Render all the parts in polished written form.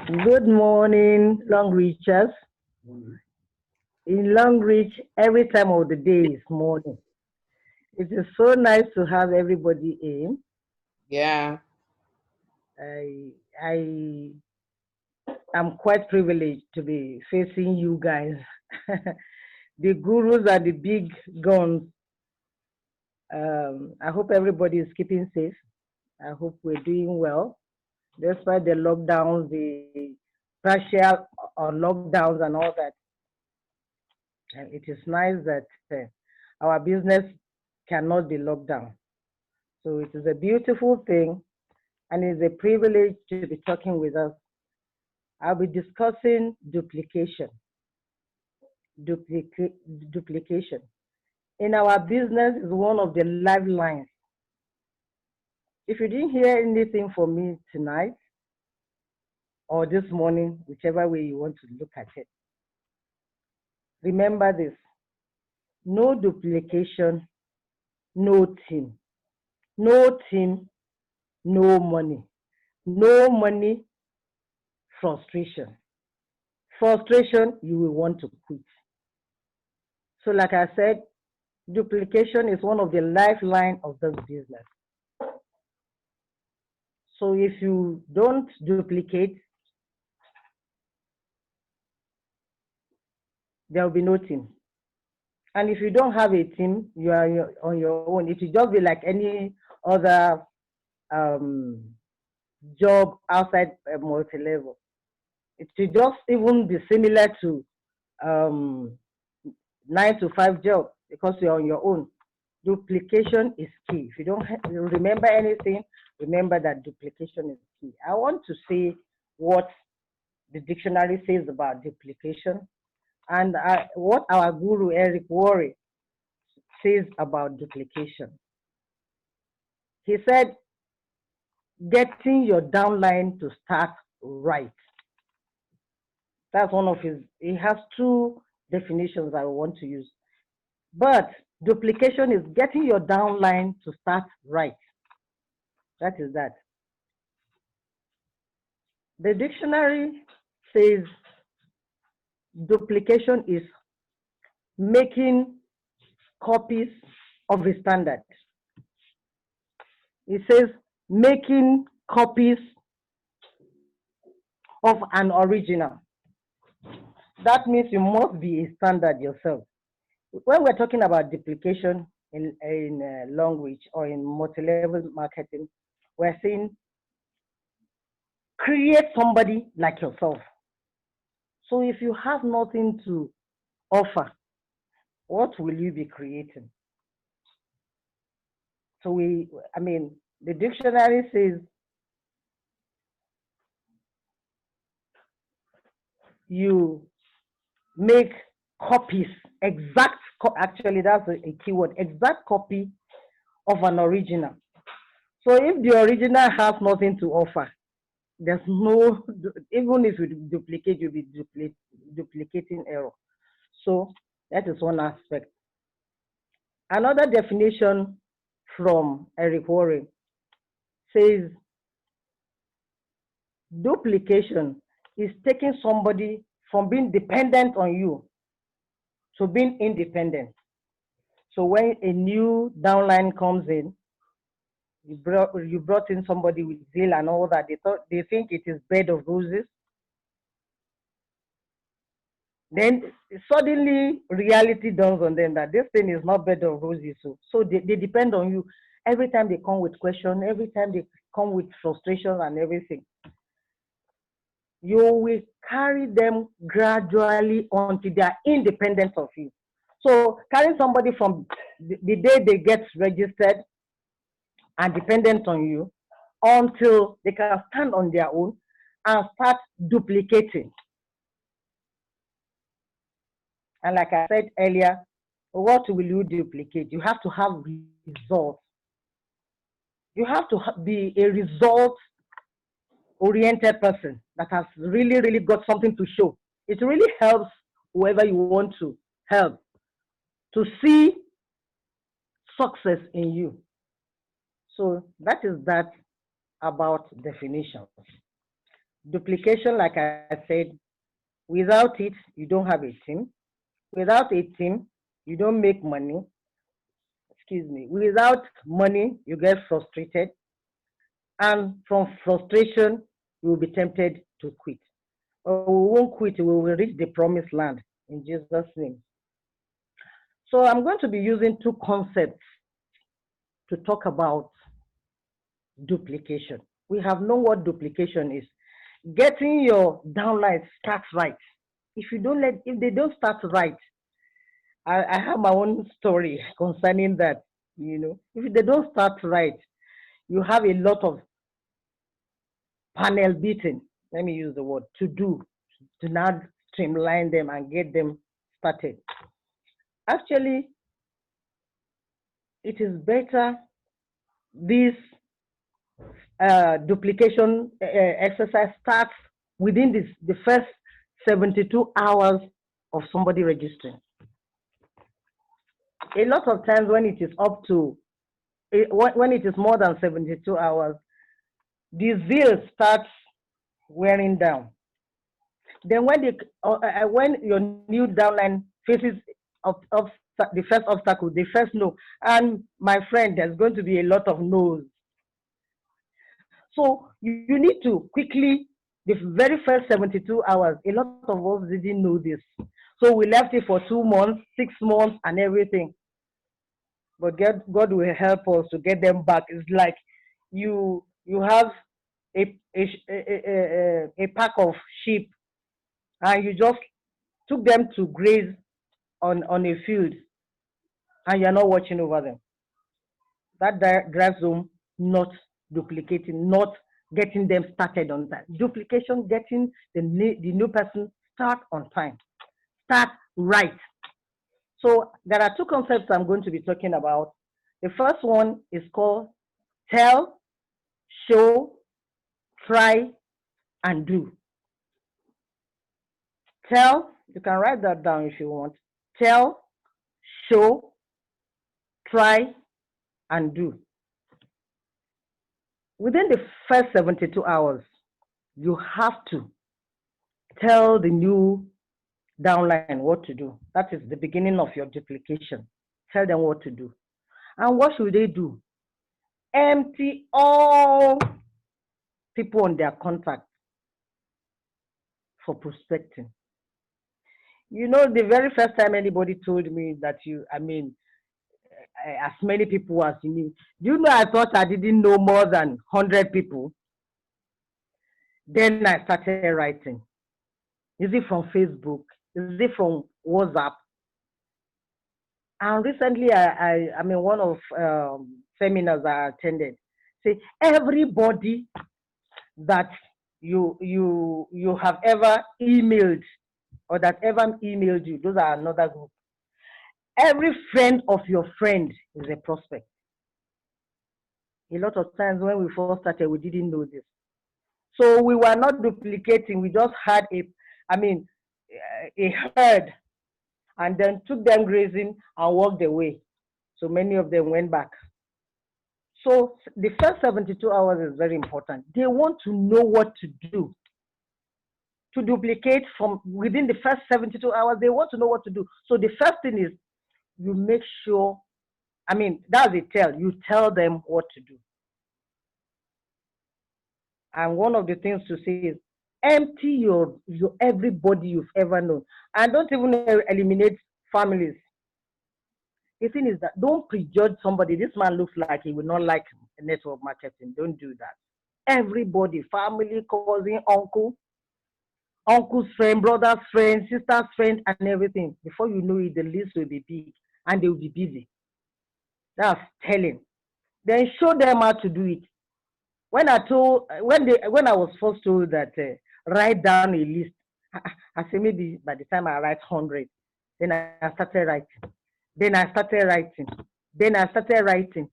Good morning, Long Reachers. In Long Reach, every time of the day is morning. It is so nice to have everybody in. Yeah. I am quite privileged to be facing you guys. The gurus are the big guns. I hope everybody is keeping safe. I hope we're doing well, despite the lockdowns, the partial lockdowns, and all that. And it is nice that our business cannot be locked down. So it is a beautiful thing and it's a privilege to be talking with us. I'll be discussing duplication. Duplica- Duplication. In our business is one of the lifelines. If you didn't hear anything from me tonight or this morning, whichever way you want to look at it, remember this: no duplication, no team. No team, no money. No money, frustration. Frustration, you will want to quit. So, like I said, duplication is one of the lifeline of this business. So, if you don't duplicate, there will be no team. And if you don't have a team, you are on your own. It will just be like any other um, job outside multi level. It will just even be similar to um, 9 to 5 job because you're on your own. Duplication is key. If you don't remember anything, remember that duplication is key. I want to say what the dictionary says about duplication and what our guru Eric Worre says about duplication. He said, getting your downline to start right. That's one of his, he has two definitions I want to use. But duplication is getting your downline to start right. That is that. The dictionary says duplication is making copies of a standard. It says making copies of an original. That means you must be a standard yourself. When we're talking about duplication in long reach or in multi-level marketing, we're saying create somebody like yourself. So if you have nothing to offer, what will you be creating? So the dictionary says you make copies, actually that's a keyword, exact copy of an original. So if the original has nothing to offer, there's no, even if you duplicate, you'll be duplicating error. So that is one aspect. Another definition from Eric Warren says duplication is taking somebody from being dependent on you to being independent. So when a new downline comes in, you brought in somebody with zeal and all that. They think it is bed of roses. Then suddenly reality dawns on them that this thing is not bed of roses. So they depend on you every time they come with questions, every time they come with frustration and everything. You will carry them gradually until they are independent of you. So carrying somebody from the day they get registered and dependent on you until they can stand on their own and start duplicating. And like I said earlier, what will you duplicate? You have to have results. You have to be a result oriented person that has really, really got something to show. It really helps whoever you want to help to see success in you. So that is that about definitions. Duplication, like I said, without it, you don't have a team. Without a team, you don't make money. Excuse me. Without money, you get frustrated. And from frustration, you will be tempted to quit. But we won't quit, we will reach the promised land in Jesus' name. So I'm going to be using two concepts to talk about duplication. We have known what duplication is. Getting your downline start right. If they don't start right, I have my own story concerning that. If they don't start right, you have a lot of panel beating. Let me use the word to do to now streamline them and get them started. Actually, it is better this duplication exercise starts within the first 72 hours of somebody registering. A lot of times when it is up to, when it is more than 72 hours, the zeal starts wearing down. Then when your new downline faces of the first obstacle, they first know. And my friend, there's going to be a lot of no's. So you need to quickly, the very first 72 hours, a lot of us didn't know this. So we left it for 2 months, 6 months, and everything. But God will help us to get them back. It's like you have a pack of sheep, and you just took them to graze on a field, and you're not watching over them. That drives home not duplicating, not getting them started on that. Duplication, getting the new person start on time, start right. So there are two concepts I'm going to be talking about. The first one is called tell, show, try, and do. Tell, you can write that down if you want. Tell, show, try, and do. Within the first 72 hours, you have to tell the new downline what to do. That is the beginning of your duplication. Tell them what to do. And what should they do? Empty all people on their contact for prospecting. The very first time anybody told me that as many people as you need, I thought I didn't know more than 100 people. Then I started writing. Is it from Facebook? Is it from WhatsApp? And recently, I'm in one of seminars I attended. Say everybody that you have ever emailed or that ever emailed you, those are another group. Every friend of your friend is a prospect. A lot of times when we first started, we didn't know this. So we were not duplicating. We just had a herd, and then took them grazing and walked away. So many of them went back. So the first 72 hours is very important. They want to know what to do. To duplicate from within the first 72 hours, they want to know what to do. So the first thing is you make sure, that's a tell. You tell them what to do. And one of the things to say is empty your everybody you've ever known. And don't even eliminate families. The thing is that don't prejudge somebody. This man looks like he will not like network marketing. Don't do that. Everybody, family, cousin, uncle's friend, brother's friend, sister's friend, and everything. Before you know it, the list will be big and they will be busy. That's telling. Then show them how to do it. When I was first told that write down a list, I said maybe by the time I write 100, then I started writing. Then I started writing. Then I started writing.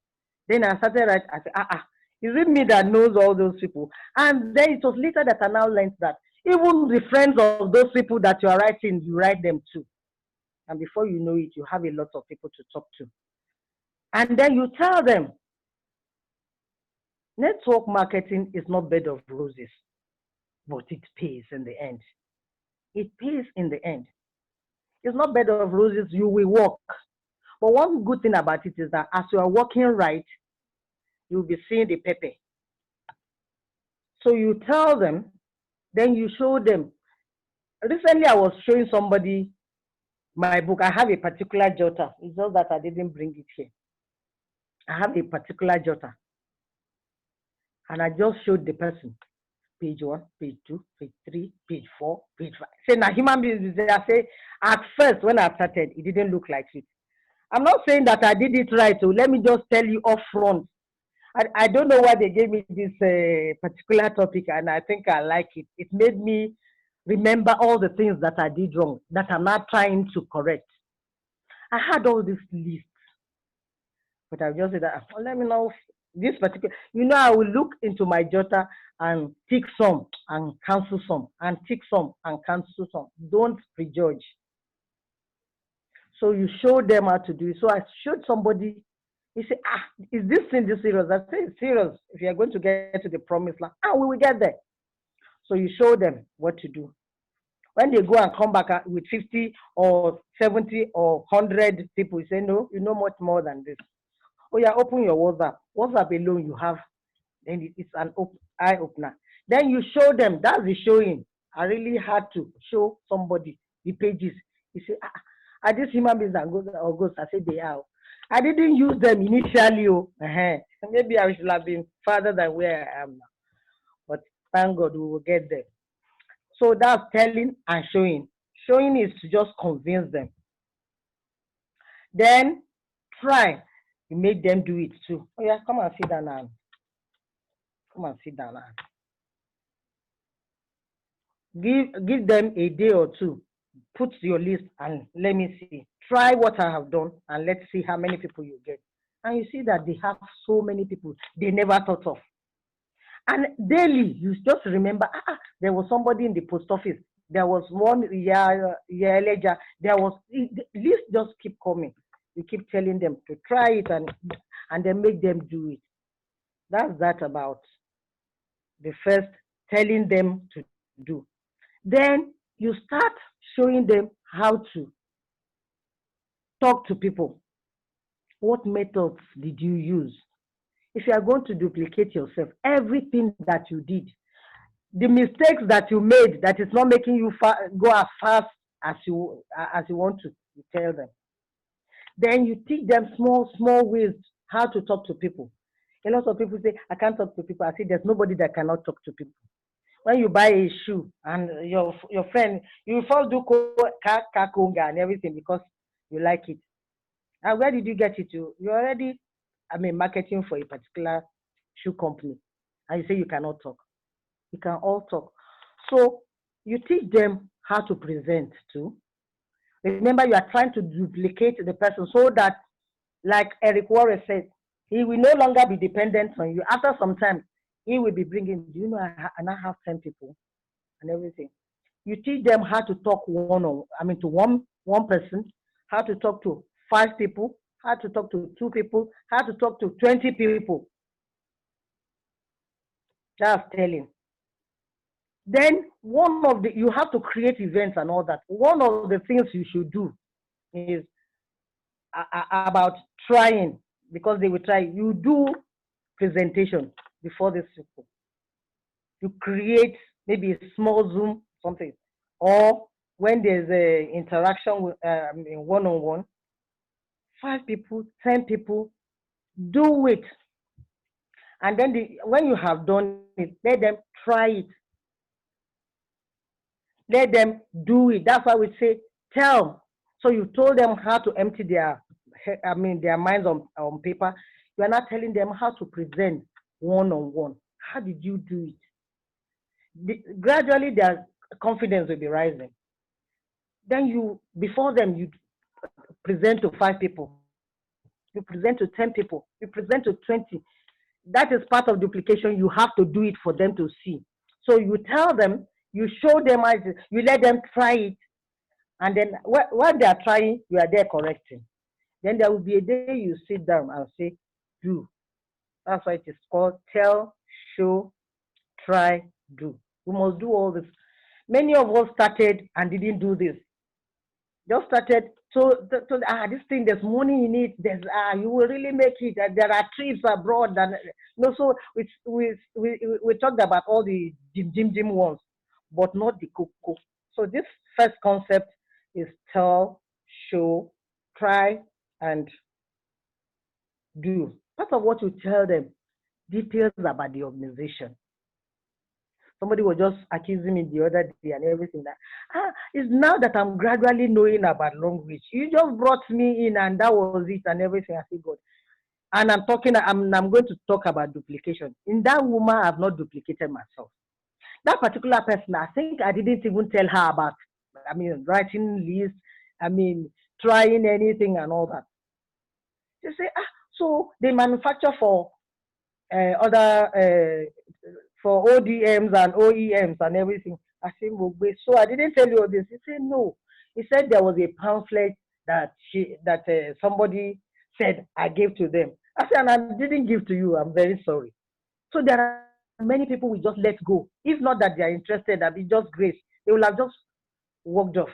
Then I started writing. I said, is it me that knows all those people? And then it was later that I now learned that even the friends of those people that you are writing, you write them too. And before you know it, you have a lot of people to talk to. And then you tell them, network marketing is not bed of roses. but it pays in the end. It pays in the end. It's not bed of roses, you will walk. But one good thing about it is that as you are walking right, you'll be seeing the pepper. So you tell them, then you show them. Recently, I was showing somebody my book. I have a particular jotter. It's just that I didn't bring it here. I have a particular jotter. And I just showed the person page 1, page 2, page 3, page 4, page 5. Say, now human beings is there. I say, at first, when I started, it didn't look like it. I'm not saying that I did it right. So let me just tell you up front. I don't know why they gave me this particular topic, and I think I like it. It made me remember all the things that I did wrong, that I'm not trying to correct. I had all this list, but I just said that, oh, let me know this particular, I will look into my jotter and tick some and cancel some, and tick some and cancel some. Don't prejudge. So you show them how to do it. So I showed somebody, he said, is this thing this serious? I said, it's serious. If you are going to get to the promised land, we will get there. So you show them what to do. When they go and come back with 50 or 70 or 100 people, you say, no, you know much more than this. Oh, yeah, open your WhatsApp. WhatsApp alone you have, then it's an eye opener. Then you show them, that's the showing. I really had to show somebody the pages. He said, are these human beings that goes or ghosts? I said, they are. I didn't use them initially. Maybe I should have been farther than where I am now. But thank God we will get there. So that's telling and showing. Showing is to just convince them. Then try. You make them do it too. Oh yeah, come and sit down now. Come and sit down now. Give them a day or two. Put your list and let me see. Try what I have done and let's see how many people you get. And you see that they have so many people they never thought of. And daily, you just remember, there was somebody in the post office. There was one year later. There was, list just keep coming. You keep telling them to try it and then make them do it. That's that about the first telling them to do. Then you start showing them how to talk to people. What methods did you use? If you are going to duplicate yourself, everything that you did, the mistakes that you made that is not making you go as fast as you want to, you tell them. Then you teach them small ways how to talk to people. A lot of people say, I can't talk to people. I say, there's nobody that cannot talk to people. When you buy a shoe and your friend, you first do kakonga and everything because you like it. And where did you get it to? You already, marketing for a particular shoe company. And you say you cannot talk. You can all talk. So you teach them how to present too. Remember, you are trying to duplicate the person so that, like Eric Warren said, he will no longer be dependent on you. After some time, he will be bringing, do you know, I now have 10 people and everything. You teach them how to talk to one person, how to talk to 5 people, how to talk to 2 people, how to talk to 20 people. That's telling. Then you have to create events and all that. One of the things you should do is about trying, because they will try. You do presentation before these people. You create maybe a small Zoom, something, or when there's a interaction with one-on-one, 5 people, 10 people, do it. And then when you have done it, let them try it. Let them do it. That's why we say tell. So you told them how to empty their minds on paper. You are not telling them how to present one-on-one. How did you do it? Gradually, their confidence will be rising. Then before them, you present to 5 people. You present to 10 people. You present to 20. That is part of duplication. You have to do it for them to see. So you tell them, you show them, you let them try it. And then when they are trying, you are there correcting. Then there will be a day you sit down and say, do. That's why it is called tell, show, try, do. We must do all this. Many of us started and didn't do this. Just started this thing, there's money in it, there's you will really make it, and there are trips abroad, and so we talked about all the dim ones, but not the cocoa. So this first concept is tell, show, try, and do. Part of what you tell them, details about the organization. Somebody was just accusing me the other day and everything that it's now that I'm gradually knowing about long reach. You just brought me in and that was it and everything. I said, God. And I'm going to talk about duplication. In that woman, I've not duplicated myself. That particular person, I think I didn't even tell her about, writing lists, trying anything and all that. They say, so they manufacture for other for ODMs and OEMs and everything. I said, so I didn't tell you all this. He said, no. He said there was a pamphlet that somebody said I gave to them. I said, and I didn't give to you. I'm very sorry. So there are many people we just let go. If not that they are interested, that be just grace. They will have just walked off.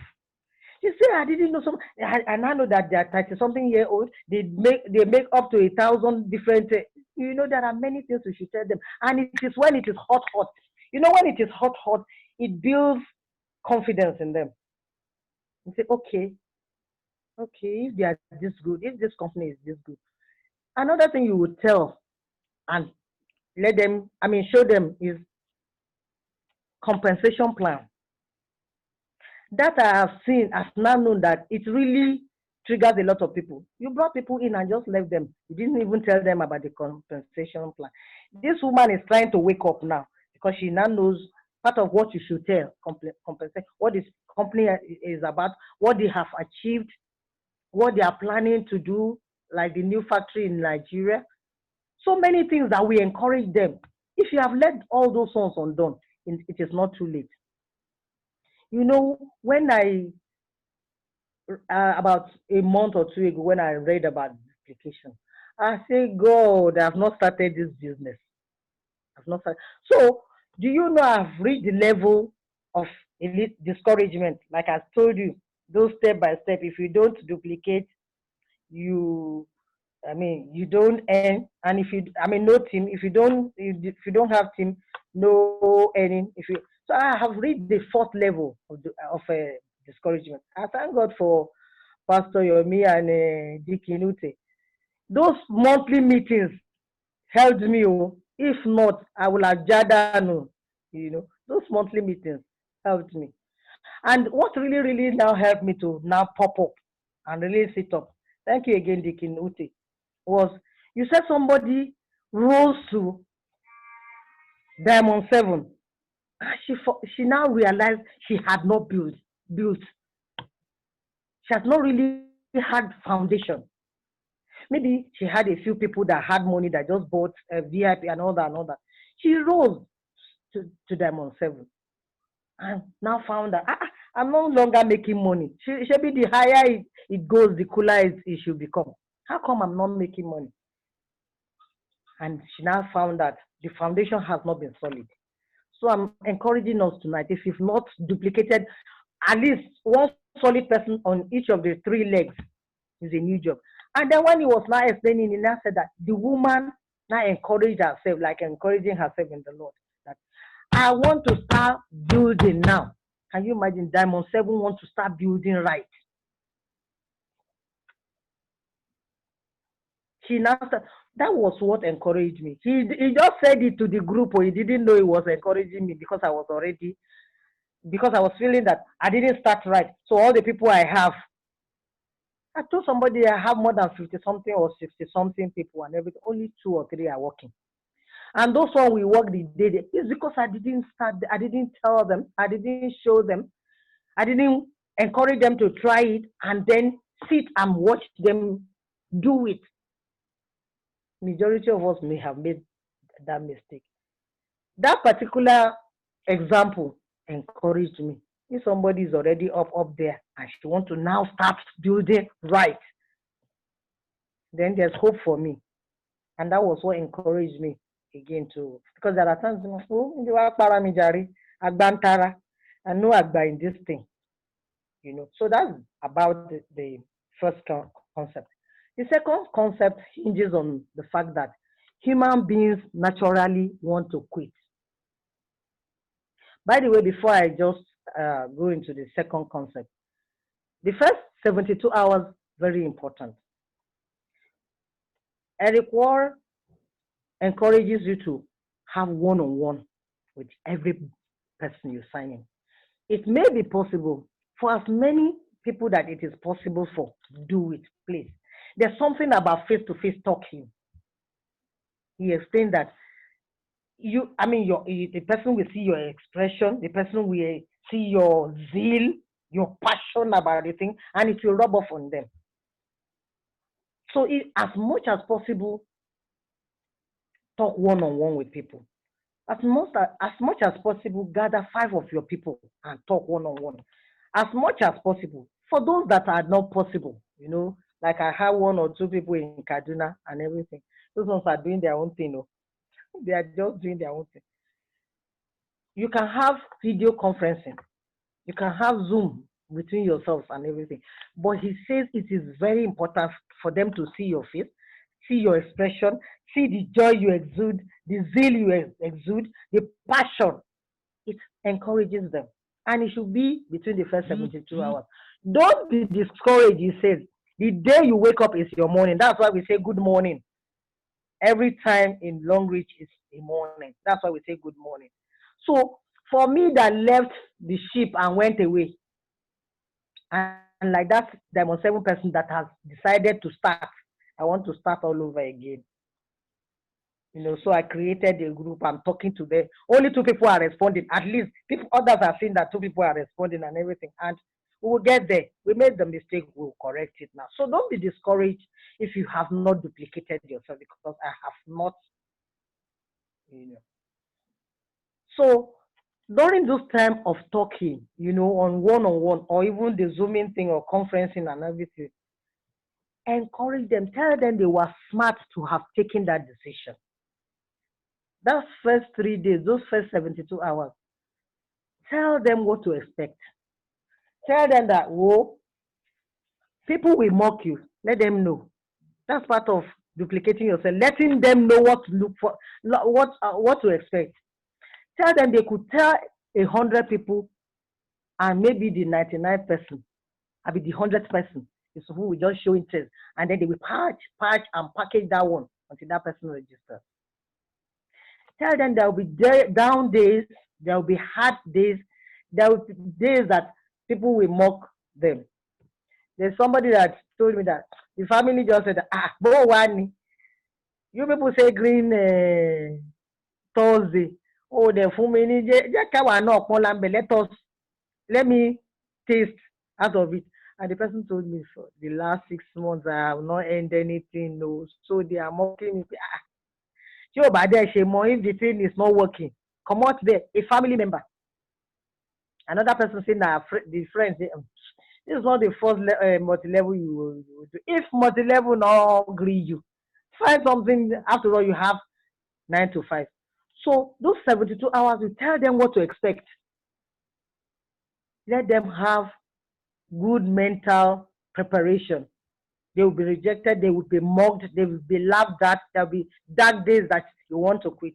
He said, I didn't know some, and I know that they are 30-something-year-old. They make up to 1,000 different. There are many things we should tell them, and it is when it is hot. When it is hot, it builds confidence in them. You say, okay, if they are this good, if this company is this good. Another thing you would tell and let them, show them is compensation plan. That I have seen, I've now known that it really triggers a lot of people. You brought people in and just left them. You didn't even tell them about the compensation plan. This woman is trying to wake up now because she now knows part of what you should tell, compensate, what this company is about, what they have achieved, what they are planning to do, like the new factory in Nigeria. So many things that we encourage them. If you have left all those ones undone, it is not too late. When about a month or two ago, when I read about duplication, I say, God, I have not started this business. I've not started. So, do you know I've reached the level of elite discouragement? Like I told you, those step by step. If you don't duplicate, you you don't earn, and if you no team, if you don't have team, no earning. So I have reached the fourth level of discouragement. I thank God for Pastor Yomi and Dikinute. Those monthly meetings helped me. If not, I will have jadano. Those monthly meetings helped me. And what really, really now helped me to now pop up and really sit up. Thank you again, Dikinute. Was you said somebody rose to Diamond 7. She now realized she had not built. She has not really had foundation. Maybe she had a few people that had money that just bought a VIP and all that. She rose to Diamond 7 and now found that I'm no longer making money. She should be the higher it goes, the cooler it should become. How come I'm not making money? And she now found that the foundation has not been solid. So I'm encouraging us tonight, if you've not duplicated at least one solid person on each of the three legs, is a new job. And then when he was now explaining, he now said that the woman now encouraged herself, like encouraging herself in the Lord, that I want to start building now. Can you imagine Diamond 7 want to start building right? She now started, that was what encouraged me. He just said it to the group, or he didn't know he was encouraging me because I was feeling that I didn't start right. So all the people I have, I told somebody I have more than 50 something or 60 something people, and everything. Only 2 or 3 are working. And those one we work the day. It's because I didn't start, I didn't tell them, I didn't show them, I didn't encourage them to try it and then sit and watch them do it. Majority of us may have made that mistake. That particular example encouraged me. If somebody is already up there and she wants to now start building right, then there's hope for me. And that was what encouraged me again to, because there are times, Agbantara, and no Agba in this thing. So that's about the first concept. The second concept hinges on the fact that human beings naturally want to quit. By the way, before I just go into the second concept, the first 72 hours, very important. Eric Ward encourages you to have one-on-one with every person you sign in. It may be possible for as many people that it is possible for, do it, please. There's something about face-to-face talking. He explained that the person will see your expression, the person will see your zeal, your passion about the thing, and it will rub off on them. So, as much as possible, talk one-on-one with people. As much as possible, gather 5 of your people and talk one-on-one. As much as possible. For those that are not possible, like I have 1 or 2 people in Kaduna and everything. Those ones are doing their own thing. They are just doing their own thing. You can have video conferencing. You can have Zoom between yourselves and everything. But he says it is very important for them to see your face, see your expression, see the joy you exude, the zeal you exude, the passion. It encourages them. And it should be between the first 72 hours. Don't be discouraged, he says. The day you wake up is your morning. That's why we say good morning. Every time in Long Reach is a morning. That's why we say good morning. So for me that left the ship and went away, and like that Diamond 7 person that has decided to start, I want to start all over again. So I created a group. I'm talking to them. Only 2 people are responding. At least others have seen that 2 people are responding and everything. And we will get there. We made the mistake. We'll correct it now. So don't be discouraged if you have not duplicated yourself, because I have not. So during this time of talking, on one-on-one, or even the Zooming thing or conferencing and everything, encourage them. Tell them they were smart to have taken that decision. That first 3 days, those first 72 hours, tell them what to expect. Tell them that, people will mock you. Let them know. That's part of duplicating yourself. Letting them know what to look for, what to expect. Tell them they could tell 100 people, and maybe the 99th person, I mean the 100th person, is who will just show interest, and then they will patch and package that one until that person registers. Tell them there will be down days, there will be hard days, there will be days that people will mock them. There's somebody that told me that the family just said, Bo Wani, you people say green Thursday. Oh, the family, let me taste out of it. And the person told me for the last 6 months I have not earned anything, no. So they are mocking me. If the thing is not working, come out there, a family member. Another person saying that the friends say, this is not the first multi-level you will do. If multi-level not agree you, find something. After all, you have 9 to 5. So those 72 hours, you tell them what to expect. Let them have good mental preparation. They will be rejected, they will be mocked, they will be laughed at, there will be dark days that you want to quit.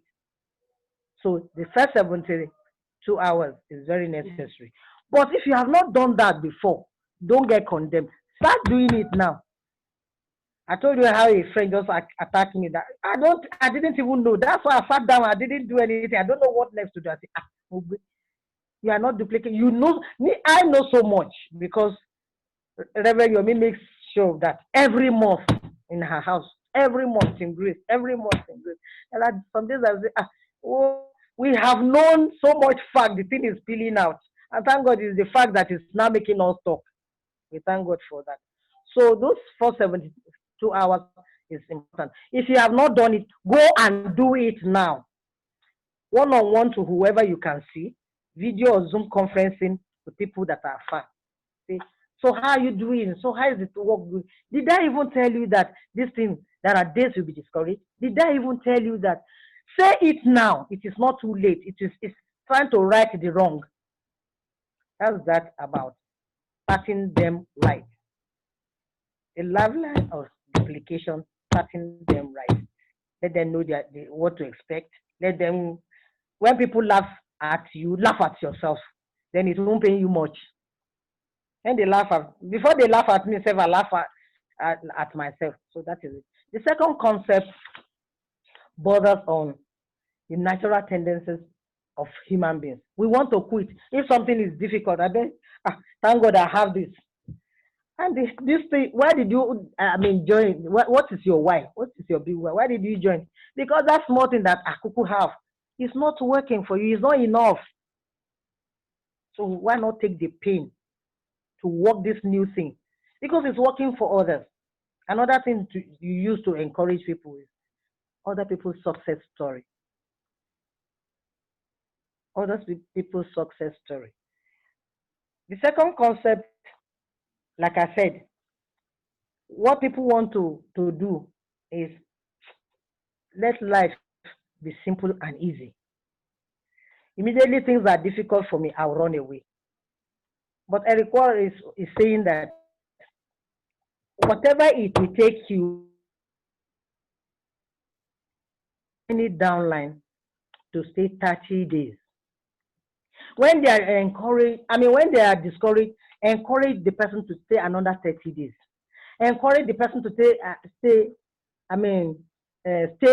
So the first 72 hours is very necessary. But if you have not done that before, don't get condemned. Start doing it now. I told you how a friend just attacked me that I didn't even know. That's why I sat down. I didn't do anything. I don't know what next to do. I said, you are not duplicating. You know, I know so much because Reverend Yomi makes sure that every month in her house, every month in Greece, every month in Greece. And some days I say, we have known so much fact, the thing is peeling out. And thank God is the fact that it's now making us talk. We thank God for that. So those 472 hours is important. If you have not done it, go and do it now. One-on-one to whoever you can see, video or Zoom conferencing with people that are far. See? So how are you doing? So how is it work? Did I even tell you that this thing, there are days you'll be discouraged? Did I even tell you that? Say it now. It is not too late. trying to right the wrong. That's that about starting them right. A lifeline of duplication, starting them right. Let them know what to expect. Let them, when people laugh at you, laugh at yourself. Then it won't pay you much. When they laugh at, before they laugh at me, I laugh at myself. So that is it. The second concept borders on the natural tendencies of human beings. We want to quit. If something is difficult, I bet, thank God I have this. And this thing, why did you, join? What is your why? What is your big why? Why did you join? Because that small thing that Akuku have is not working for you. It's not enough. So why not take the pain to work this new thing? Because it's working for others. Another thing you use to encourage people is other people's success story. Other people's success story. The second concept, like I said, what people want to do is let life be simple and easy. Immediately things are difficult for me, I'll run away. But Eric Wall is saying that whatever it will take you any downline to stay 30 days. When they are encouraged, when they are discouraged, encourage the person to stay another 30 days. Encourage the person to stay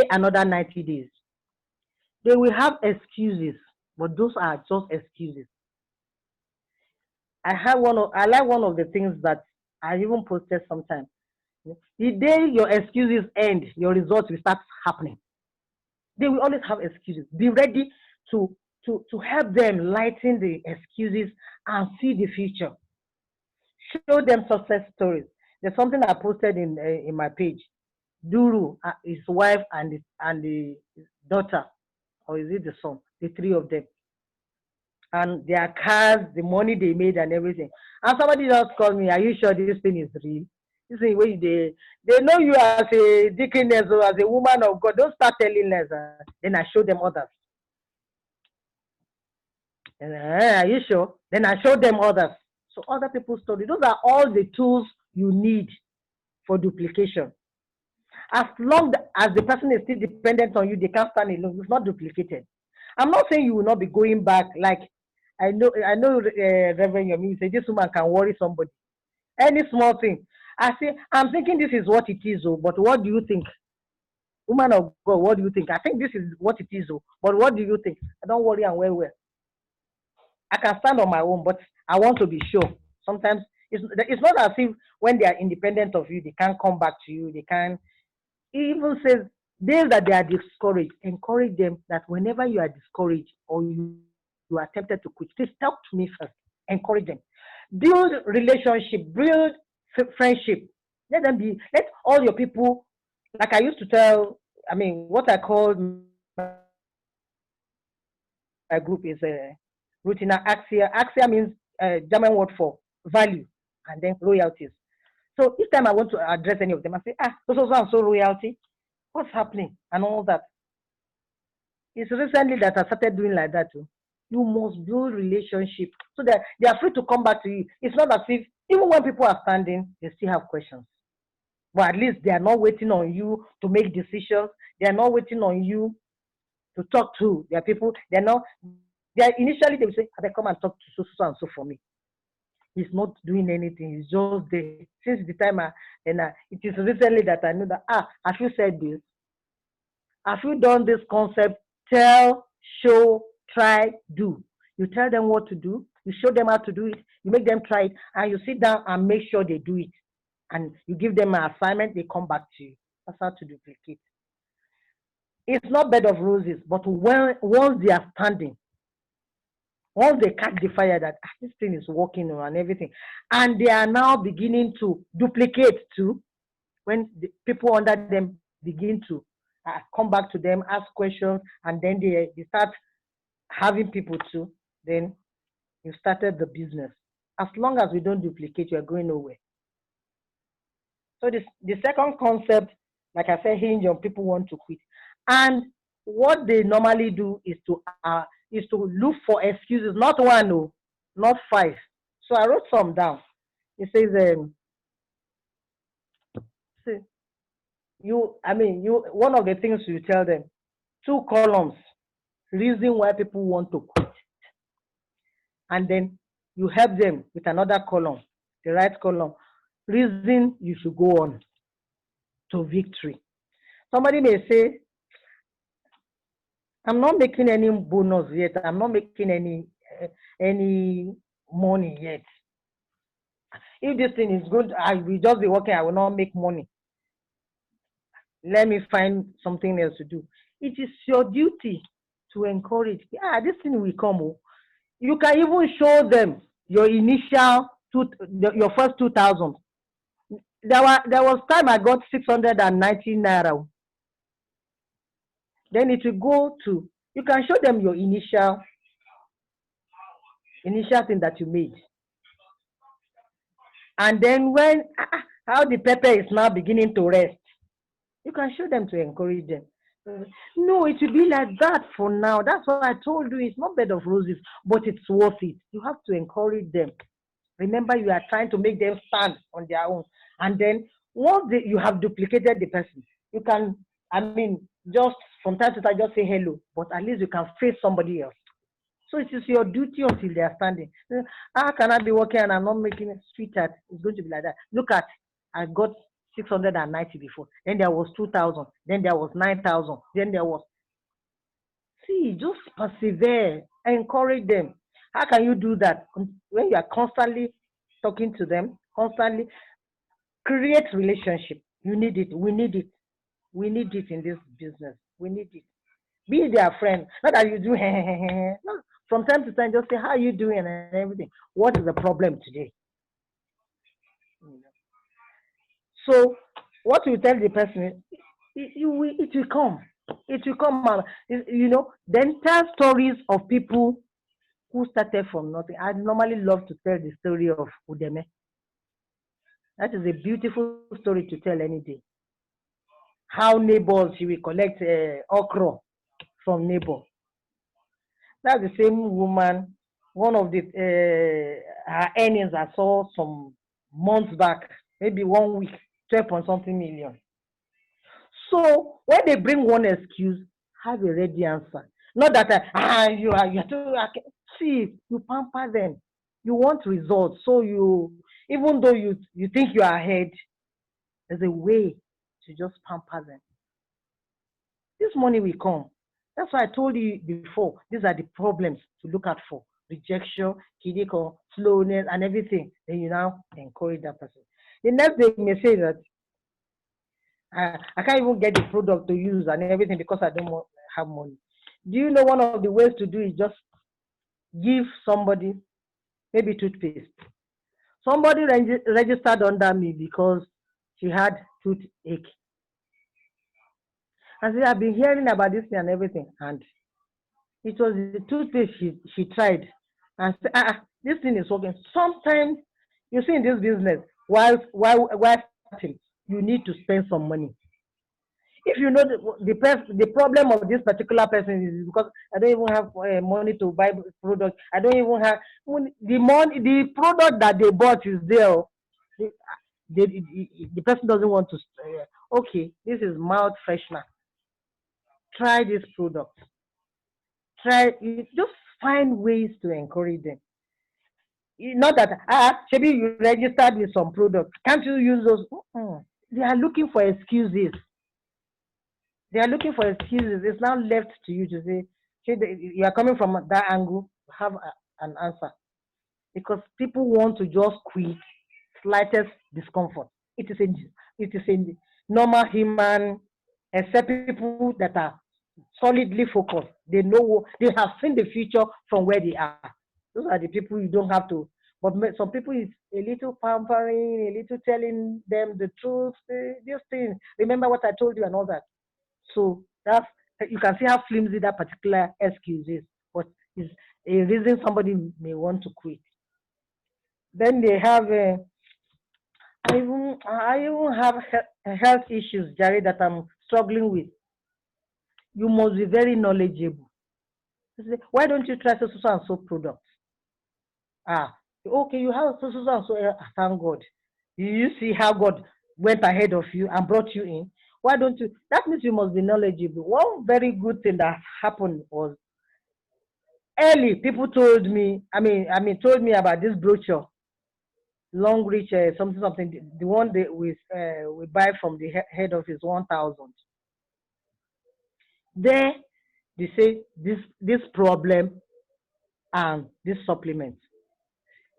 another 90 days. They will have excuses, but those are just excuses. I like one of the things that I even posted sometimes. The day your excuses end, your results will start happening. They will always have excuses. Be ready to help them lighten the excuses and see the future. Show them success stories. There's something I posted in my page. Duru, his wife, and the daughter, or is it the son? The three of them, and their cars, the money they made, and everything. And somebody just called me. Are you sure this thing is real? This thing where they know you as a deaconess or as a woman of God. Don't start telling us. Then I show them others. And, are you sure? Then I show them others. So other people's story. Those are all the tools you need for duplication. As long as the person is still dependent on you, they can't stand alone. It's not duplicated. I'm not saying you will not be going back. Like I know, Reverend Yomi say this woman can worry somebody. Any small thing. I say, I'm thinking this is what it is, but what do you think? Woman of God, what do you think? I think this is what it is, but what do you think? I don't worry, I'm well. I can stand on my own, but I want to be sure. Sometimes it's not as if when they are independent of you, they can't come back to you. They can. He even says days that they are discouraged, encourage them that whenever you are discouraged or you are tempted to quit, please talk to me first. Encourage them. Build relationship, build friendship. Let all your people, like I used to tell, what I call my group is Rutina Axia. Axia means German word for value and then royalties. So each time I want to address any of them, I say, so royalty, what's happening and all that. It's recently that I started doing like that too. You must build relationship so that they are free to come back to you. It's not as if even when people are standing, they still have questions. But at least they are not waiting on you to make decisions. They are not waiting on you to talk to their people. Initially they will say, they come and talk to so and so for me. He's not doing anything. He's just there. Since the time it is recently that I know that, have you said this? Have you done this concept? Tell, show, try, do. You tell them what to do. You show them how to do it. You make them try it. And you sit down and make sure they do it. And you give them an assignment. They come back to you. That's how to duplicate. It's not bed of roses. But once they are standing, once they catch the fire that this thing is working and everything, and they are now beginning to duplicate too, when the people under them begin to come back to them, ask questions, and then they start having people too, then you started the business. As long as we don't duplicate, you're going nowhere. So the second concept, like I said, hinge on people want to quit. And what they normally do is is to look for excuses, not one, no, not five. So I wrote some down. It says, see, one of the things you tell them, two columns, reason why people want to quit. And then you help them with another column, the right column, reason you should go on to victory. Somebody may say, I'm not making any bonus yet. I'm not making any money yet. If this thing is good, I will just be working. I will not make money. Let me find something else to do. It is your duty to encourage. This thing will come. Oh. You can even show them your initial your first 2,000. There was time I got 690 naira. Then it will go to, you can show them your initial thing that you made. And then when how the pepper is now beginning to rest, you can show them to encourage them. No, it will be like that for now. That's what I told you. It's not bed of roses, but it's worth it. You have to encourage them. Remember, you are trying to make them stand on their own. And then once you have duplicated the person, you can, just from time to time, just say hello, but at least you can face somebody else. So it is your duty until they are standing. How can I be working and I'm not making it? Sweetheart, it's going to be like that. Look at, I got 690 before. Then there was 2,000. Then there was 9,000. Then there was. See, just persevere. Encourage them. How can you do that? When you are constantly talking to them, constantly create relationship. You need it. We need it. We need it in this business. We need it. Be their friend. Not that you do. No. From time to time, just say, how are you doing and everything. What is the problem today? So what you tell the person, it will come. It will come out. Then tell stories of people who started from nothing. I normally love to tell the story of Udeme. That is a beautiful story to tell any day. How neighbors, she will collect okra from neighbor. That's the same woman. One of the her earnings I saw some months back, maybe 1 week, 12 point something million. So when they bring one excuse, have a ready answer. Not that you're too. See, you pamper them. You want results, so even though you think you are ahead, there's a way to just pamper them. This money will come. That's why I told you before. These are the problems to look out for: rejection, kidiko, slowness, and everything. Then you now encourage that person. The next day you may say that I can't even get the product to use and everything because I don't have money. Do you know one of the ways to do is just give somebody maybe toothpaste? Somebody registered under me because she had toothache. I said, I've been hearing about this thing and everything. And it was the toothpaste she tried. And said, this thing is working. Sometimes, you see, in this business, while starting, you need to spend some money. If you know the problem of this particular person is because I don't even have money to buy product. I don't even have the money. The product that they bought is there. The person doesn't want to. Okay, this is mouth freshener. Try this product. Just find ways to encourage them. Not that maybe you registered with some product. Can't you use those? They are looking for excuses. They are looking for excuses. It's now left to you to say, you are coming from that angle, have an answer. Because people want to just quit slightest discomfort. It is a normal human, except people that are solidly focused. They know, they have seen the future from where they are. Those are the people you don't have to. But some people is a little pampering, a little telling them the truth, these things. Remember what I told you and all that. So that's, you can see how flimsy that particular excuse is, but it's a reason somebody may want to quit. Then they have I even have health issues, Jerry, that I'm struggling with. You must be very knowledgeable. They say, why don't you try so so and so product? Ah, okay, you have so so and so. Thank God. You see how God went ahead of you and brought you in. Why don't you? That means you must be knowledgeable. One very good thing that happened was early. People told me. Told me about this brochure, long reach something something. The one that we buy from the head office 1,000. There, they say this problem and this supplement.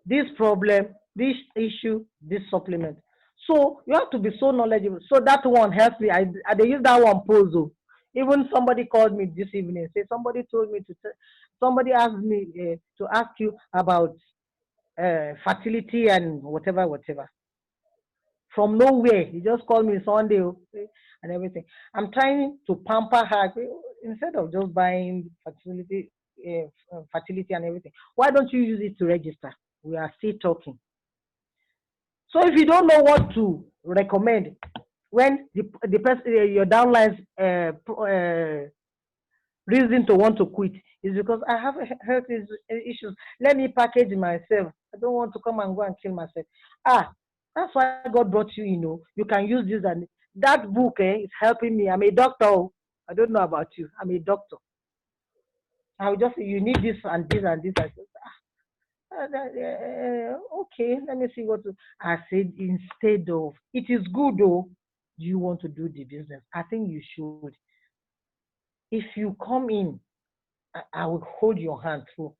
This problem, this issue, this supplement. So you have to be so knowledgeable. So that one helps me. I they use that one puzzle. Even somebody called me this evening. Say somebody told me somebody asked me to ask you about fertility and whatever, whatever. From nowhere, he just called me Sunday okay, and everything. I'm trying to pamper her instead of just buying fertility and everything. Why don't you use it to register? We are still talking. So if you don't know what to recommend, when the person your downline's reason to want to quit is because I have health issues. Let me package myself. I don't want to come and go and kill myself. Ah, that's why God brought you. You know, you can use this and that book. Is helping me. I'm a doctor. Oh. I don't know about you. I'm a doctor. I will just say you need this and this and this. I said, okay, let me see what to. I said instead of it is good though. Do you want to do the business? I think you should. If you come in, I will hold your hand through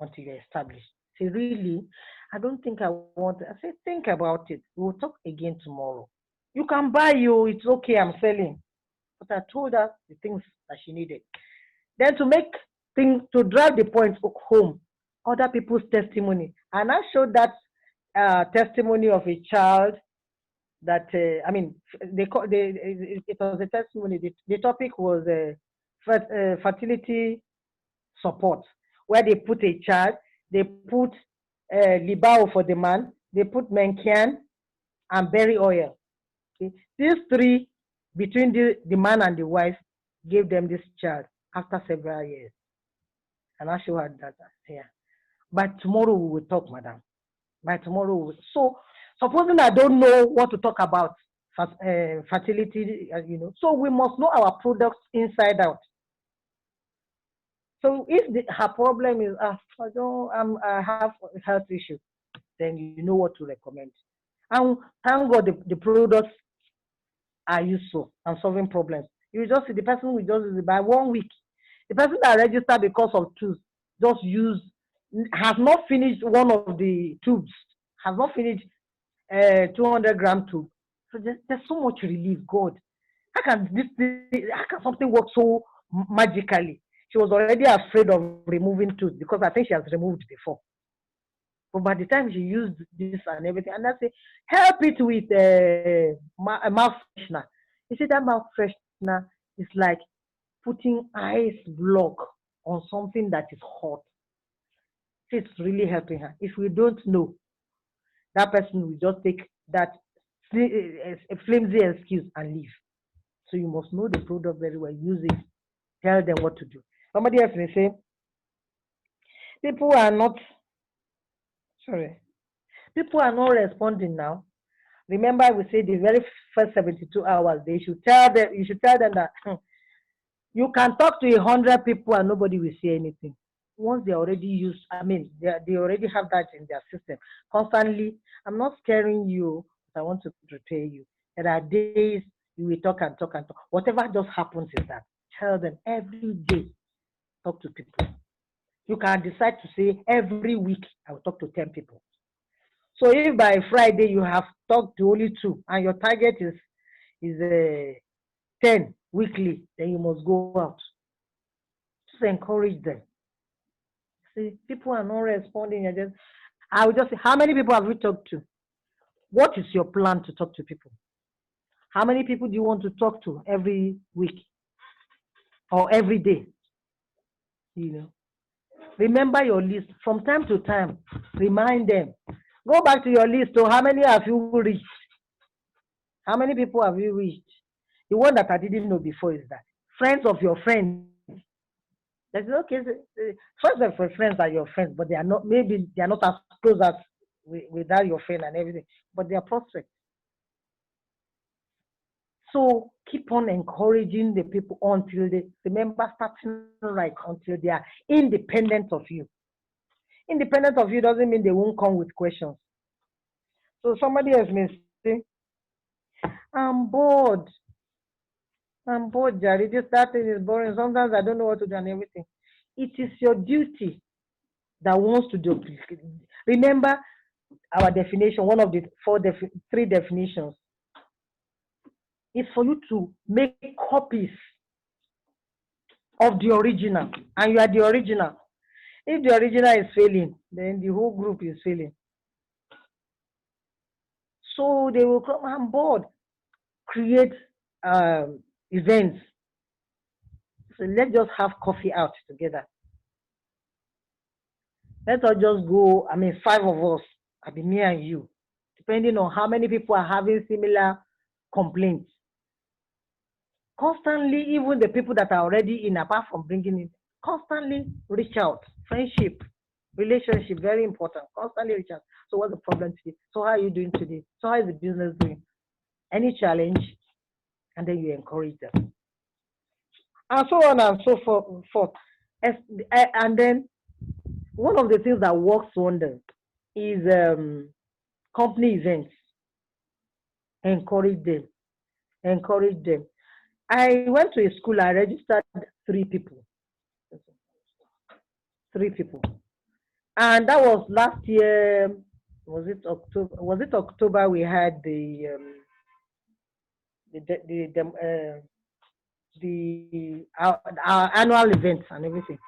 until you're established. Say, really? I don't think I want it. I say, think about it. We'll talk again tomorrow. You can buy you, it's okay, I'm selling. But I told her the things that she needed. Then to make things, to drive the point home, other people's testimony. And I showed that testimony of a child that, it was a testimony. The topic was fertility support, where they put a child, they put libao for the man, they put menkian and berry oil. Okay? These three, between the man and the wife, gave them this child after several years. And I show her that here. By tomorrow we will talk, madam. By tomorrow we will. So, supposing I don't know what to talk about, fertility, so we must know our products inside out. So if her problem is, I have health issues, then you know what to recommend. And thank God the products are useful and solving problems. You just see the person will just use it by 1 week. The person that registered because of tools just use has not finished one of the tubes, has not finished 200-gram tube. So there's so much relief. God, how can something work so magically? She was already afraid of removing tooth because I think she has removed before. But by the time she used this and everything, and I say, help it with a mouth freshener. You see, that mouth freshener is like putting ice block on something that is hot. It's really helping her. If we don't know, that person will just take that flimsy excuse and leave. So you must know the product very well, use it, tell them what to do. Somebody else may say, people are not, sorry, people are not responding now. Remember, we said the very first 72 hours, they should tell them, you should tell them that you can talk to 100 people and nobody will say anything. Once they already use, they already have that in their system. Constantly, I'm not scaring you, but I want to prepare you. There are days you will talk and talk and talk. Whatever just happens is that. Tell them every day, talk to people. You can decide to say every week, I will talk to 10 people. So if by Friday you have talked to only 2 and your target is 10 weekly, then you must go out. Just encourage them. See, people are not responding. I will just say, how many people have you talked to? What is your plan to talk to people? How many people do you want to talk to every week or every day? You know, remember your list from time to time. Remind them. Go back to your list. So, how many have you reached? How many people have you reached? The one that I didn't know before is that friends of your friends. There's no case. First and for friends are your friends, but they are not. Maybe they are not as close as without your friend and everything, but they are prospects. So keep on encouraging the people until they remember starting right until they are independent of you. Independent of you doesn't mean they won't come with questions. So somebody else may say, I'm bored. I'm bored, Jerry. This that thing is boring. Sometimes I don't know what to do and everything. It is your duty that wants to duplicate. Remember our definition, one of the three definitions, is for you to make copies of the original, and you are the original. If the original is failing, then the whole group is failing. So they will come on board, create events. So let's just have coffee out together. Let us just go. I mean, five of us. I be me and you, depending on how many people are having similar complaints. Constantly, even the people that are already in, apart from bringing in, constantly reach out. Friendship, relationship, very important. Constantly reach out. So, what's the problem today? So, how are you doing today? So, how is the business doing? Any challenge? And then you encourage them. And so on and so forth. And then, one of the things that works wonders is company events. Encourage them. Encourage them. I went to a school, I registered three people. Three people. And that was last year. Was it October? Was it October? We had the the the, uh, our annual events and everything.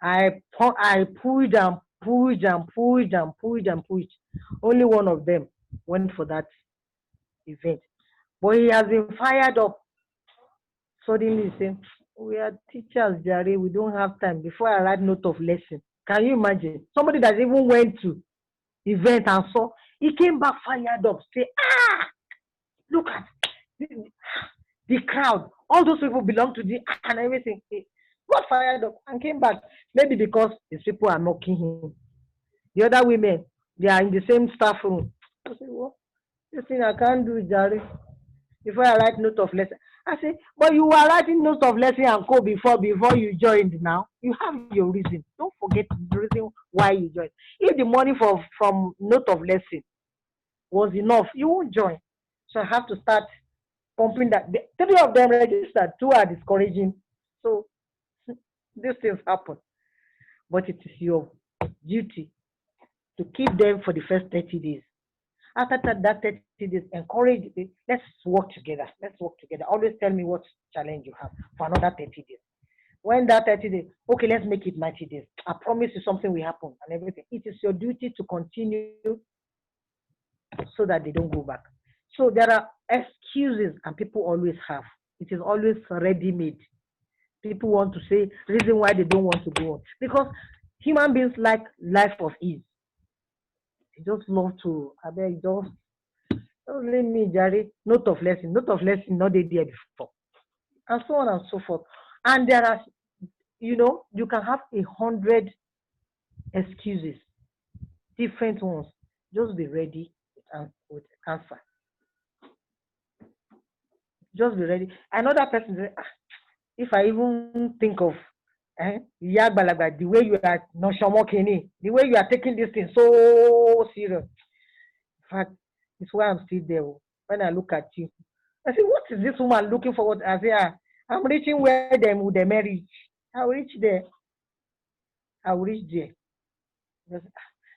I pushed and pushed and pushed and pushed and pushed. Only one of them went for that event, but he has been fired up. Suddenly, saying, "We are teachers, Jerry. We don't have time." Before I write note of lesson, can you imagine somebody that even went to event and saw, he came back fired up, say, ah, look at the, the crowd, all those people belong to the and everything. He got fired up and came back. Maybe because these people are mocking him. The other women, they are in the same staff room. I say, well, this thing I can't do, Jerry. Before I write note of lesson. I say, but you were writing note of lesson and co before you joined now. You have your reason. Don't forget the reason why you joined. If the money from note of lesson was enough, you won't join. So I have to start pumping that. The three of them registered, two are discouraging. So these things happen. But it is your duty to keep them for the first 30 days. After that 30 days, encourage it. Let's work together. Let's work together. Always tell me what challenge you have for another 30 days. When that 30 days, okay, let's make it 90 days. I promise you something will happen and everything. It is your duty to continue so that they don't go back. So there are excuses and people always have. It is always ready made. People want to say reason why they don't want to go on. Because human beings like life of ease. They just love to, I beg, just leave me, Jerry. Note of lesson, not there before. And so on and so forth. And there are, you can have 100 excuses, different ones. Just be ready with answer. Just be ready. Another person say, "Ah, if I even think of the way you are the way you are taking this thing so serious. In fact, it's why I'm still there. Oh. When I look at you, I say, what is this woman looking forward? I say, I'm reaching where them would they marry. I'll reach there. I'll reach there.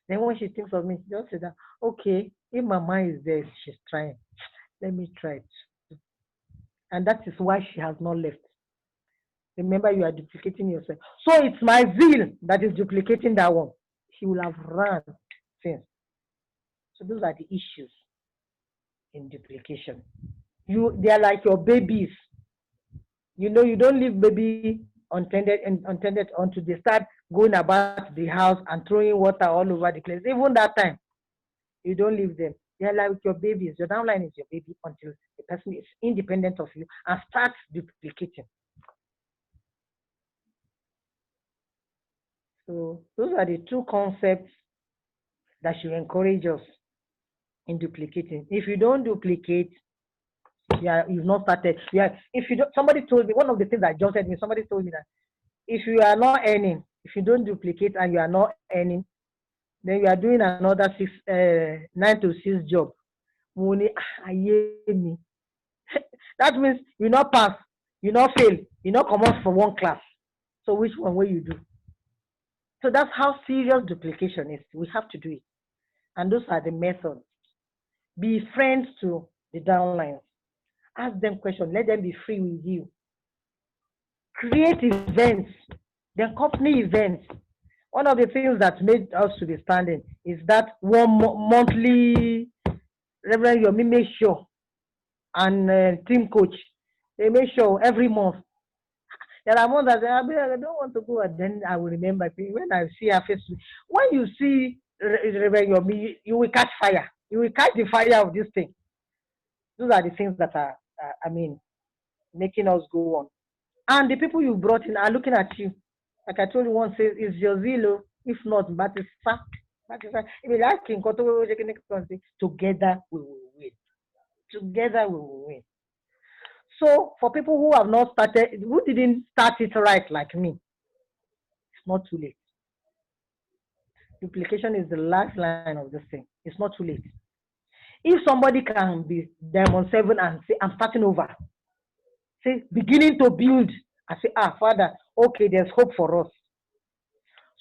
Then when she thinks of me, she just say that, okay, if my mind is there, she's trying. Let me try it. And that is why she has not left. Remember, you are duplicating yourself. So it's my zeal that is duplicating that one. She will have run since. So those are the issues in duplication. They are like your babies. You don't leave baby untended until they start going about the house and throwing water all over the place. Even that time, you don't leave them. They are like your babies. Your downline is your baby until the person is independent of you and starts duplicating. So those are the two concepts that should encourage us in duplicating. If you don't duplicate, you've not started. If you don't, somebody told me one of the things that just said me. Somebody told me that if you are not earning, if you don't duplicate and you are not earning, then you are doing another 9 to 6 job. Money, me. That means you not pass, you not fail, you not come out from one class. So which one will you do? So that's how serious duplication is. We have to do it. And those are the methods. Be friends to the downlines. Ask them questions. Let them be free with you. Create events. Then company events. One of the things that made us to be standing is that one monthly Reverend Yomi make sure and team coach. They make sure every month. There are months that I don't want to go, and then I will remember when I see her face. When you see Reverend Yomi, you will catch fire. You will catch the fire of this thing. Those are the things that are, making us go on. And the people you brought in are looking at you. Like I told you once, it's your zeal. If not, but it's fact. If you like, together we will win. Together we will win. So for people who have not started, who didn't start it right like me, it's not too late. Duplication is the last line of this thing. It's not too late. If somebody can be Diamond 7 and say, I'm starting over, say, beginning to build, I say, Father, okay, there's hope for us.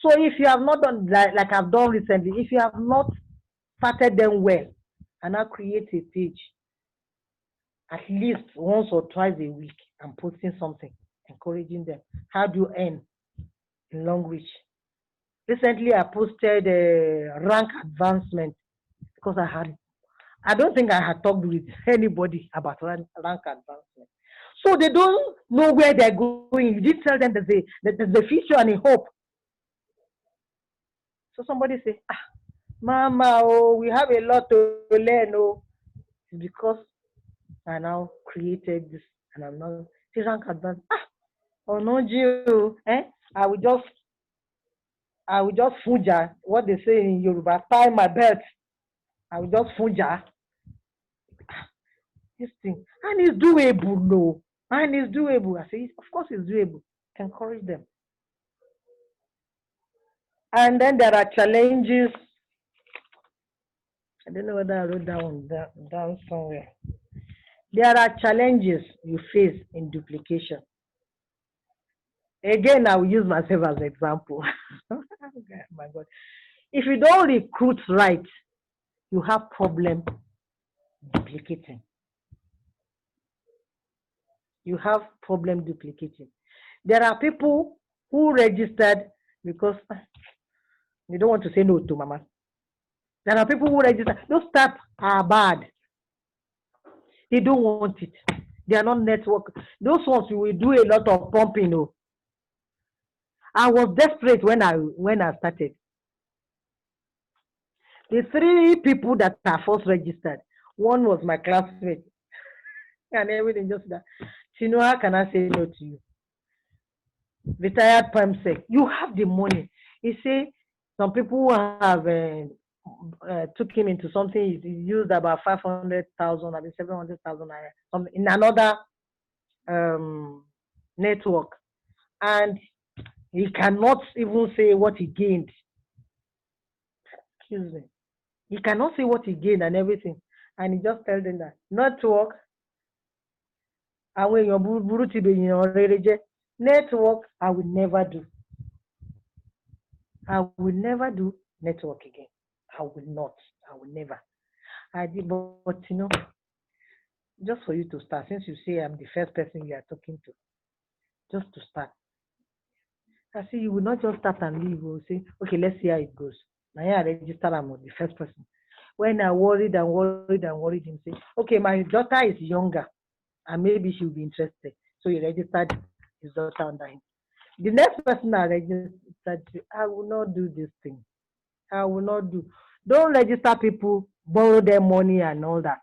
So if you have not done like I've done recently, if you have not started them well, and now create a page at least once or twice a week and posting something, encouraging them. How do you earn in long reach? Recently, I posted a rank advancement because I don't think I had talked with anybody about rank advancement. So they don't know where they're going. You didn't tell them there's a future and a hope. So somebody say, Mama, we have a lot to learn. It's because I now created this and I'm now rank advanced. Oh no, Gio, I will just fuja, what they say in Yoruba, tie my belt. I will just fuja this thing. And it's doable, no. And it's doable. I say, of course it's doable. Encourage them. And then there are challenges. I don't know whether I wrote that one down somewhere. There are challenges you face in duplication. Again, I will use myself as an example. Oh my God. If you don't recruit right, you have problem duplicating. You have problem duplicating. There are people who registered because they don't want to say no to mama. There are people who register. Those stats are bad. They don't want it. They are not network. Those ones you will do a lot of pumping. I was desperate when I started. The 3 people that are first registered, one was my classmate, and everything just that. Tinuola, can I say no to you? Retired PAMSEC, you have the money. He say some people have took him into something. He used about 500,000, I mean 700,000 something in another network, and he cannot even say what he gained. Excuse me. He cannot say what he gained and everything, and he just tells them that network. And when you're network, I will never do. I will never do network again. I will not. I will never. I did, but just for you to start, since you say I'm the first person you are talking to, just to start. I see you will not just start and leave. You will say, okay, let's see how it goes. Now I register, I'm the first person. When I worried him, say, okay, my daughter is younger and maybe she'll be interested. So he registered his daughter under him. The next person I registered, I will not do this thing. I will not do. Don't register people, borrow their money and all that.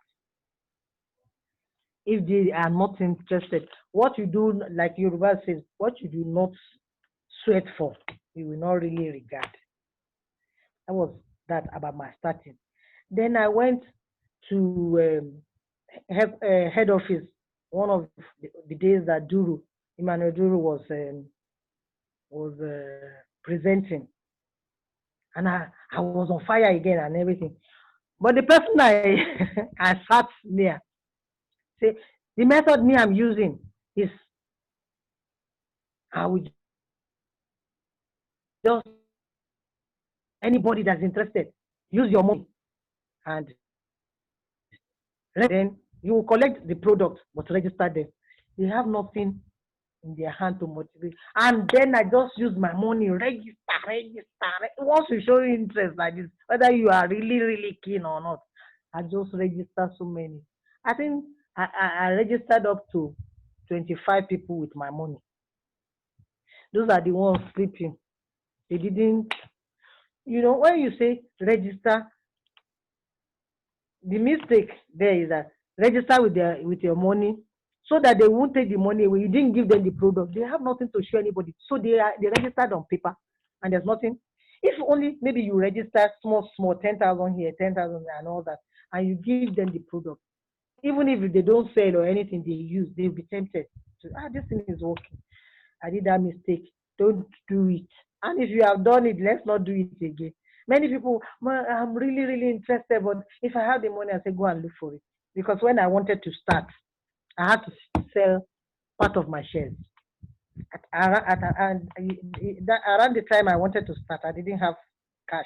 If they are not interested, what you do, like Yoruba says, what you do not sweat for, you will not really regard. That was that about my starting. Then I went to head office one of the days that Duru, Emmanuel Duru was presenting, and I was on fire again and everything. But the person I I sat near say the method me I'm using is I will just anybody that's interested use your money and then you will collect the product but register them. They have nothing in their hand to motivate. And then I just use my money, register. Once you show interest like this, whether you are really, really keen or not, I just register so many. I think I registered up to 25 people with my money. Those are the ones sleeping. They didn't, when you say register, the mistake there is that register with your money so that they won't take the money away. You didn't give them the product. They have nothing to show anybody. So they registered on paper and there's nothing. If only maybe you register small 10,000 here, 10,000 and all that, and you give them the product. Even if they don't sell or anything they use, they'll be tempted to this thing is working. I did that mistake. Don't do it. And if you have done it, let's not do it again. Many people, I'm really, really interested, but if I have the money, I say go and look for it. Because when I wanted to start, I had to sell part of my shares. Around the time I wanted to start, I didn't have cash.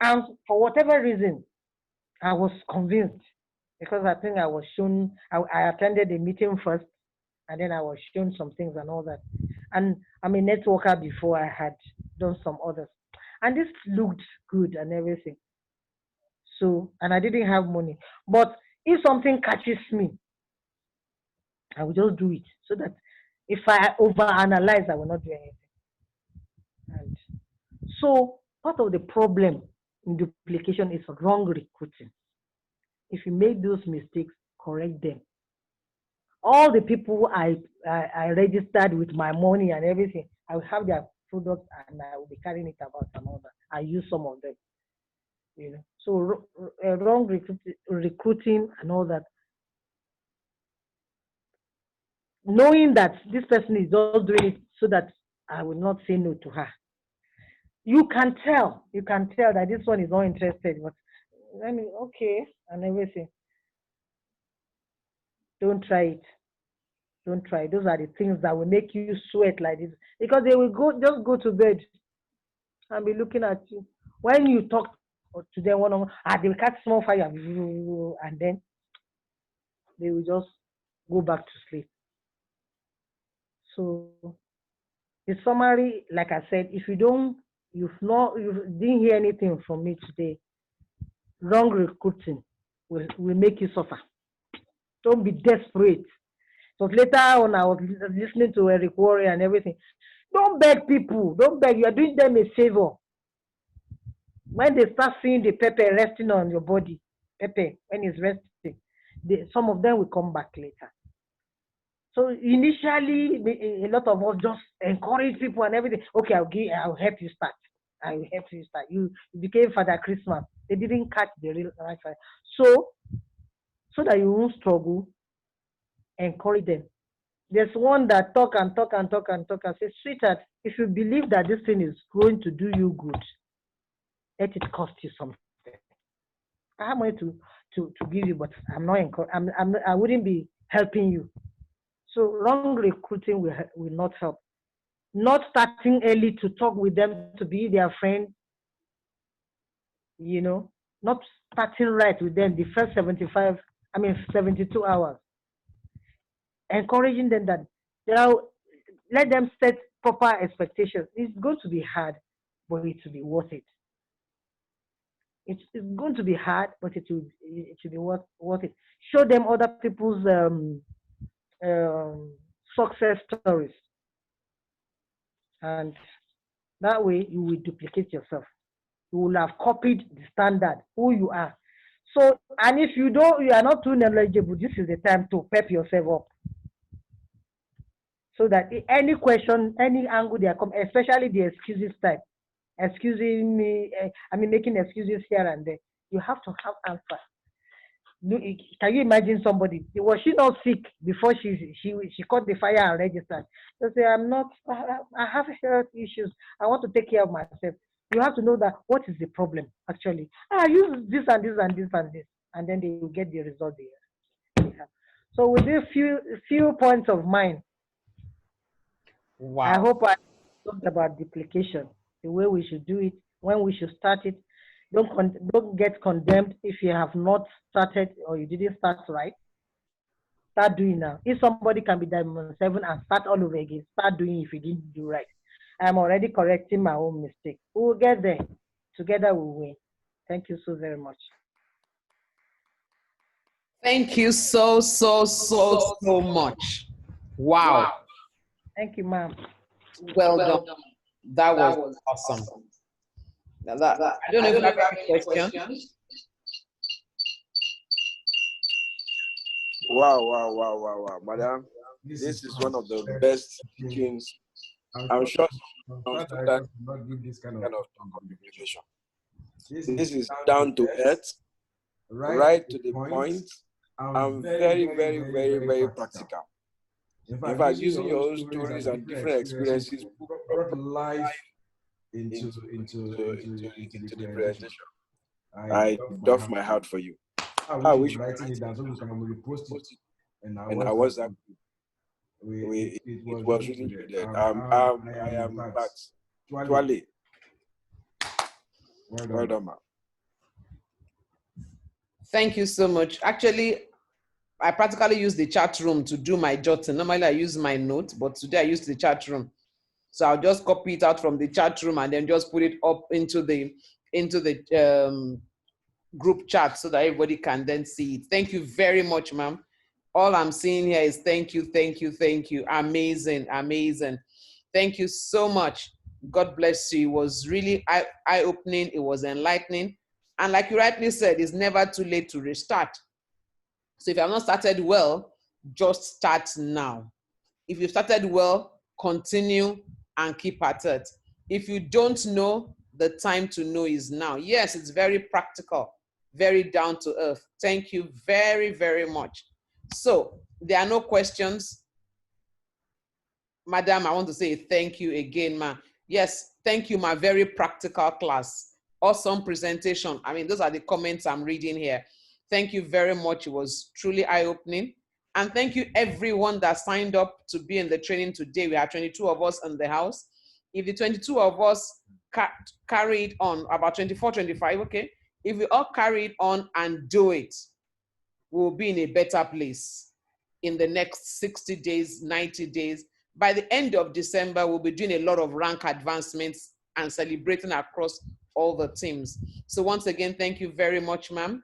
And for whatever reason, I was convinced because I think I was shown, I attended the meeting first and then I was shown some things and all that. And I'm a networker before I had done some others. And this looked good and everything. So, and I didn't have money. But if something catches me, I will just do it so that if I overanalyze, I will not do anything. And so, part of the problem in duplication is wrong recruiting. If you make those mistakes, correct them. All the people I registered with my money and everything, I will have their products and I will be carrying it about and all that. I use some of them, So wrong recruiting and all that. Knowing that this person is just doing it so that I will not say no to her. You can tell that this one is not interested, but okay, and everything. Don't try it. Don't try. Those are the things that will make you sweat like this because they will go to bed and be looking at you. When you talk to them one on one, they will catch small fire and then they will just go back to sleep. So the summary, like I said, if you didn't hear anything from me today, wrong recruiting will make you suffer. Don't be desperate. So later on, I was listening to Eric Warren and everything. Don't beg people. Don't beg. You are doing them a favor. When they start seeing the pepper resting on your body, pepper, when it's resting, some of them will come back later. So initially, a lot of us just encourage people and everything. Okay, I'll help you start. I will help you start. You became Father Christmas. They didn't catch the real right fire. So that you won't struggle, encourage them. There's one that talk and talk and talk and talk and say, sweetheart, if you believe that this thing is going to do you good, let it cost you something. I have money to give you, but I'm not I wouldn't be helping you. So wrong recruiting will not help. Not starting early to talk with them to be their friend, not starting right with them the first 72 hours. Encouraging them that let them set proper expectations. It's going to be hard, but it will be worth it. It's going to be hard, but it will be worth it. Show them other people's success stories, and that way you will duplicate yourself. You will have copied the standard who you are. So, and if you are not too knowledgeable, this is the time to pep yourself up. so that any question, any angle they are coming, especially the excuses type, excusing me, making excuses here and there. You have to have answers. Can you imagine somebody? Was she not sick before she caught the fire and registered? They say, I'm not. I have health issues. I want to take care of myself. You have to know that what is the problem actually. Use this and this and this and this, and then they will get the result they have. So with these few points of mine, wow. I hope I talked about duplication, the way we should do it, when we should start it. Don't get condemned if you have not started or you didn't start right. Start doing now. If somebody can be diamond 7 and start all over again, start doing if you didn't do right. I'm already correcting my own mistake. We will get there. Together we win. Thank you so very much. Thank you so much. Wow. Thank you, ma'am. Well done. That was awesome. I don't know if you have any questions. Wow. Madam, this is one of the best teachings. I'm sure some students not give this kind of talk on duplication. This is down to earth, right to the point, and very practical. In fact, using your own stories and different experiences brought life into the presentation. I doff my heart for you. I wish you writing it down so we can repost it and our WhatsApp. It was really good. I am back. Tuale. Well done, ma. Thank you so much. Actually, I practically use the chat room to do my jotting. Normally, I use my note, but today I use the chat room. So I'll just copy it out from the chat room and then just put it up into the group chat so that everybody can then see it. Thank you very much, ma'am. All I'm seeing here is thank you. Amazing. Thank you so much. God bless you. It was really eye-opening. It was enlightening. And like you rightly said, it's never too late to restart. So if you have not started well, just start now. If you started well, continue and keep at it. If you don't know, the time to know is now. Yes, it's very practical, very down to earth. Thank you very much. So there are no questions. Madam, I want to say thank you again, ma. Yes, thank you, ma. Very practical class. Awesome presentation. I mean, those are the comments I'm reading here. Thank you very much. It was truly eye-opening. And thank you everyone that signed up to be in the training today. We have 22 of us in the house. If the 22 of us carried on, about 24, 25, okay? If we all carry it on and do it, we'll be in a better place in the next 60 days, 90 days. By the end of December, we'll be doing a lot of rank advancements and celebrating across all the teams. So once again, thank you very much, ma'am.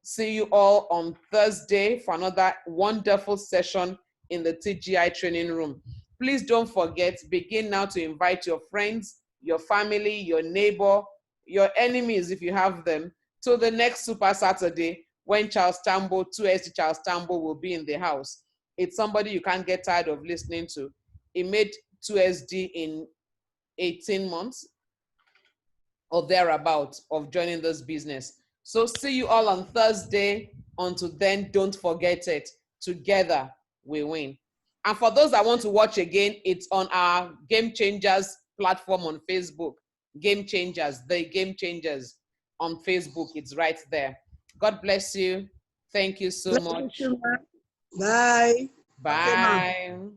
See you all on Thursday for another wonderful session in the TGI training room. Please don't forget, begin now to invite your friends, your family, your neighbor, your enemies, if you have them, to the next Super Saturday when Charles Tambo, 2SD Charles Tambo will be in the house. It's somebody you can't get tired of listening to. He made 2SD in 18 months or thereabout of joining this business. So see you all on Thursday. Until then, don't forget it. Together, we win. And for those that want to watch again, it's on our Game Changers platform on Facebook. Game Changers, the Game Changers on Facebook. It's right there. God bless you. Thank you so much. Bye. Bye.